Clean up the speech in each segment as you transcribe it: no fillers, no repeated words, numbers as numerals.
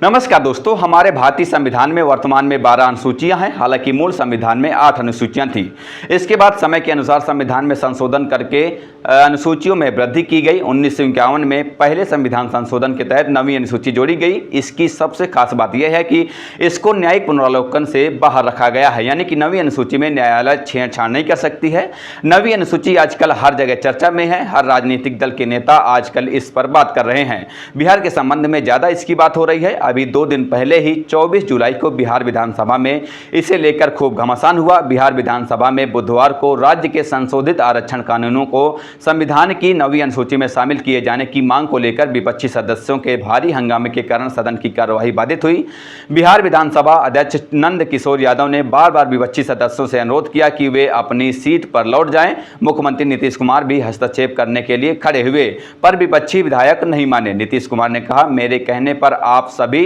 नमस्कार दोस्तों, हमारे भारतीय संविधान में वर्तमान में 12 अनुसूचियां हैं। हालांकि मूल संविधान में 8 अनुसूचियां थी। इसके बाद समय के अनुसार संविधान में संशोधन करके अनुसूचियों में वृद्धि की गई। 1951 में पहले संविधान संशोधन के तहत नवीं अनुसूची जोड़ी गई। इसकी सबसे खास बात यह है कि इसको न्यायिक पुनरावलोकन से बाहर रखा गया है, यानी कि नवीं अनुसूची में न्यायालय छेड़छाड़ नहीं कर सकती है। नवीं अनुसूची आजकल हर जगह चर्चा में है। हर राजनीतिक दल के नेता आजकल इस पर बात कर रहे हैं। बिहार के संबंध में ज्यादा इसकी बात हो रही है। अभी 2 दिन पहले ही 24 जुलाई को बिहार विधानसभा में इसे लेकर खूब घमासान हुआ। बिहार विधानसभा में बुधवार को राज्य के संशोधित आरक्षण कानूनों को संविधान की नवीं अनुसूची में शामिल किए जाने की मांग को लेकर विपक्षी सदस्यों के भारी हंगामे के कारण सदन की कार्यवाही बाधित हुई। बिहार विधानसभा अध्यक्ष नंद किशोर यादव ने बार बार विपक्षी सदस्यों से अनुरोध किया कि वे अपनी सीट पर लौट जाएं। मुख्यमंत्री नीतीश कुमार भी हस्तक्षेप करने के लिए खड़े हुए, पर विपक्षी विधायक नहीं माने। नीतीश कुमार ने कहा, मेरे कहने पर आप सभी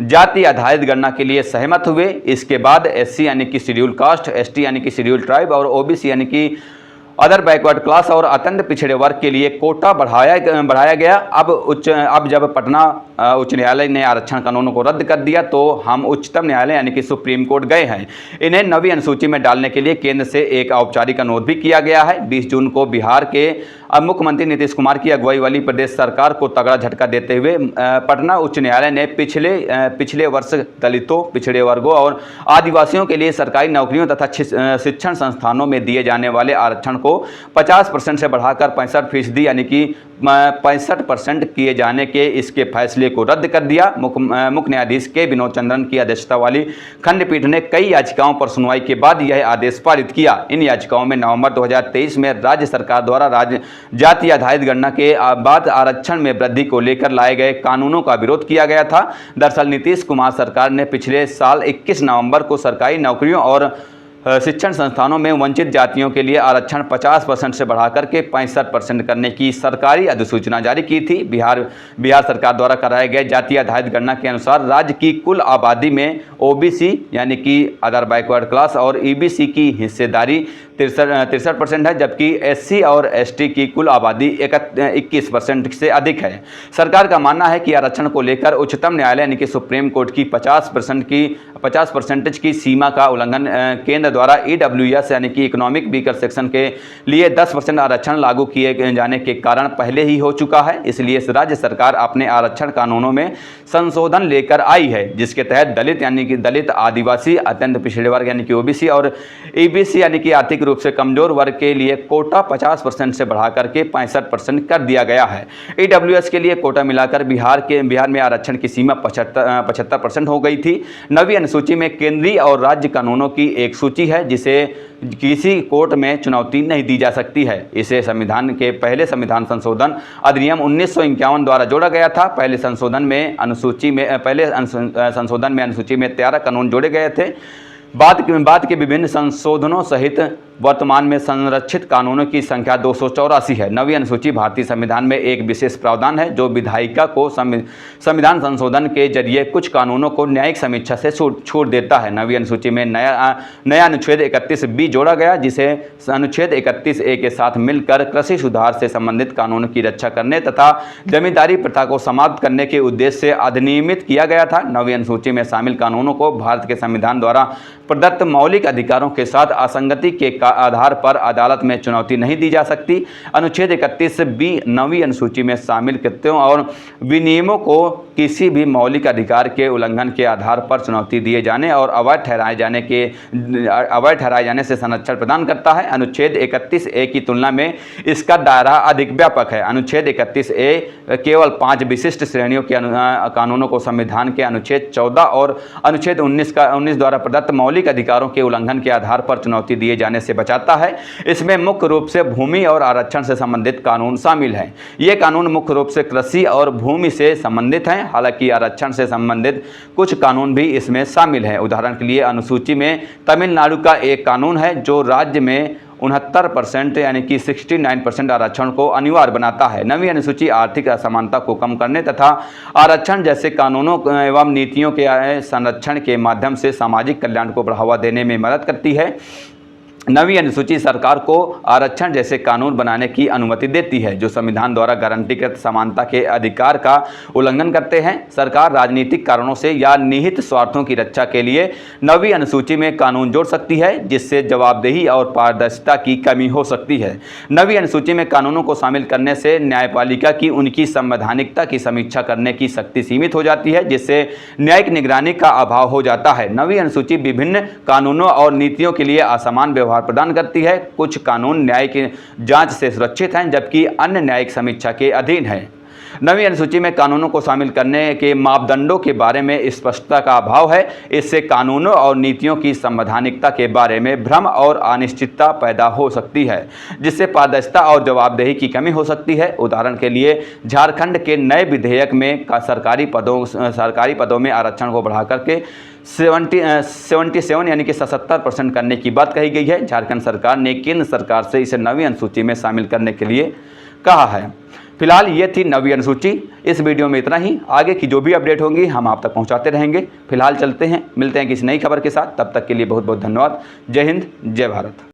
जाति आधारित गणना के लिए सहमत हुए। इसके बाद एससी यानी कि शेड्यूल कास्ट, एसटी यानी कि शेड्यूल ट्राइब और ओबीसी यानी कि अदर बैकवर्ड क्लास और अत्यंत पिछड़े वर्ग के लिए कोटा बढ़ाया गया। अब जब पटना उच्च न्यायालय ने आरक्षण कानूनों को रद्द कर दिया तो हम उच्चतम न्यायालय यानी कि सुप्रीम कोर्ट गए हैं। इन्हें नवी अनुसूची में डालने के लिए केंद्र से एक औपचारिक अनुरोध भी किया गया है। 20 जून को बिहार के मुख्यमंत्री नीतीश कुमार की अगुवाई वाली प्रदेश सरकार को तगड़ा झटका देते हुए पटना उच्च न्यायालय ने पिछले वर्ष दलितों, पिछड़े वर्गों और आदिवासियों के लिए सरकारी नौकरियों तथा शिक्षण संस्थानों में दिए जाने वाले आरक्षण को 50% से बढ़ाकर 65% यानी कि 65% किए जाने के इसके फैसले को रद्द कर दिया। मुख्य न्यायाधीश के विनोद चंद्रन की अध्यक्षता वाली खंडपीठ ने कई याचिकाओं पर सुनवाई के बाद यह आदेश पारित किया। इन याचिकाओं में नवंबर 2023 में राज्य सरकार द्वारा जाति आधारित गणना के बाद आरक्षण में वृद्धि को लेकर लाए गए कानूनों का विरोध किया गया था। दरअसल नीतीश कुमार सरकार ने पिछले साल 21 नवंबर को सरकारी नौकरियों और शिक्षण संस्थानों में वंचित जातियों के लिए आरक्षण 50% से बढ़ाकर के 65% करने की सरकारी अधिसूचना जारी की थी। बिहार सरकार द्वारा कराए गए जाति आधारित गणना के अनुसार राज्य की कुल आबादी में ओबीसी यानी कि अदर बैकवर्ड क्लास और ईबीसी की हिस्सेदारी 63% है, जबकि एससी और एसटी की कुल आबादी 21% से अधिक है। सरकार का मानना है कि आरक्षण को लेकर उच्चतम न्यायालय यानी कि सुप्रीम कोर्ट की 50% की सीमा का उल्लंघन केंद्र द्वारा ईडब्ल्यूएस यानी कि इकोनॉमिक वीकर सेक्शन के लिए 10% आरक्षण लागू किए जाने के कारण पहले ही हो चुका है। इसलिए राज्य सरकार अपने आरक्षण कानूनों में संशोधन लेकर आई है, जिसके तहत दलित यानी कि दलित, आदिवासी, अत्यंत पिछड़े वर्ग यानी कि ओबीसी और ईबीसी यानी कि आर्थिक रूप से कमजोर वर्ग के लिए कोटा 50% से बढ़ाकर के 65% कर दिया गया है। ईडब्ल्यूएस के लिए कोटा मिलाकर बिहार में आरक्षण की सीमा 75% हो गई थी। नवी अनुसूची में केंद्रीय और राज्य कानूनों की एक सूची है जिसे किसी कोर्ट में चुनौती नहीं दी जा सकती है। इसे पहले संविधान संशोधन अधिनियम 1951 द्वारा जोड़ा गया था। पहले संशोधन में अनुसूची में 13 कानून जोड़े गए थे। बाद के विभिन्न संशोधनों सहित वर्तमान में संरक्षित कानूनों की संख्या 284 है। नवी अनुसूची भारतीय संविधान में एक विशेष प्रावधान है जो विधायिका को संविधान संशोधन के जरिए कुछ कानूनों को न्यायिक समीक्षा से छूट देता है। नवी अनुसूची में नया अनुच्छेद 31B जोड़ा गया, जिसे अनुच्छेद 31A के साथ मिलकर कृषि सुधार से संबंधित कानूनों की रक्षा करने तथा जमींदारी प्रथा को समाप्त करने के उद्देश्य से अधिनियमित किया गया था। नवी अनुसूची में शामिल कानूनों को भारत के संविधान द्वारा प्रदत्त मौलिक अधिकारों के साथ असंगति के आधार पर अदालत में चुनौती नहीं दी जा सकती। अनुच्छेद 31B नवी अनुसूची में शामिल कृत्यों और विनियमों को किसी भी मौलिक अधिकार के उल्लंघन के आधार पर चुनौती दिए जाने और अवैध ठहराए जाने से संरक्षण प्रदान करता है। अनुच्छेद 31A की तुलना में इसका दायरा अधिक व्यापक है। अनुच्छेद 31A केवल 5 विशिष्ट श्रेणियों के कानूनों को संविधान के अनुच्छेद 14 और अनुच्छेद 19 द्वारा प्रदत्त मौलिक अधिकारों के उल्लंघन के आधार पर चुनौती दिए जाने से बचाता है। इसमें मुख्य रूप से भूमि और आरक्षण से संबंधित कानून शामिल हैं। ये कानून मुख्य रूप से कृषि और भूमि से संबंधित हैं। हालांकि आरक्षण से संबंधित कुछ कानून भी इसमें शामिल हैं। उदाहरण के लिए अनुसूची में तमिलनाडु का एक कानून है जो राज्य में 69% यानी कि 69% आरक्षण को अनिवार्य बनाता है। नवी अनुसूची आर्थिक असमानता को कम करने तथा आरक्षण जैसे कानूनों एवं नीतियों के संरक्षण के माध्यम से सामाजिक कल्याण को बढ़ावा देने में मदद करती है। नवी अनुसूची सरकार को आरक्षण जैसे कानून बनाने की अनुमति देती है जो संविधान द्वारा गारंटीकृत समानता के अधिकार का उल्लंघन करते हैं। सरकार राजनीतिक कारणों से या निहित स्वार्थों की रक्षा के लिए नवी अनुसूची में कानून जोड़ सकती है जिससे जवाबदेही और पारदर्शिता की कमी हो सकती है। नवी अनुसूची में कानूनों को शामिल करने से न्यायपालिका की उनकी संवैधानिकता की समीक्षा करने की शक्ति सीमित हो जाती है जिससे न्यायिक निगरानी का अभाव हो जाता है। नवी अनुसूची विभिन्न कानूनों और नीतियों के लिए असमान व्यवहार प्रदान करती है। कुछ कानून न्यायिक जांच से सुरक्षित हैं जबकि अन्य न्यायिक समीक्षा के अधीन हैं। नवी अनुसूची में कानूनों को शामिल करने के मापदंडों के बारे में स्पष्टता का अभाव है। इससे कानूनों और नीतियों की संवैधानिकता के बारे में भ्रम और अनिश्चितता पैदा हो सकती है जिससे पारदर्शिता और जवाबदेही की कमी हो सकती है। उदाहरण के लिए झारखंड के नए विधेयक में सरकारी पदों में आरक्षण को बढ़ा करके 77 यानी कि 77% करने की बात कही गई है। झारखंड सरकार ने केंद्र सरकार से इसे नवी अनुसूची में शामिल करने के लिए कहा है। फिलहाल ये थी नवी अनुसूची। इस वीडियो में इतना ही। आगे की जो भी अपडेट होंगी हम आप तक पहुंचाते रहेंगे। फिलहाल चलते हैं, मिलते हैं किसी नई खबर के साथ। तब तक के लिए बहुत बहुत धन्यवाद। जय हिंद, जय भारत।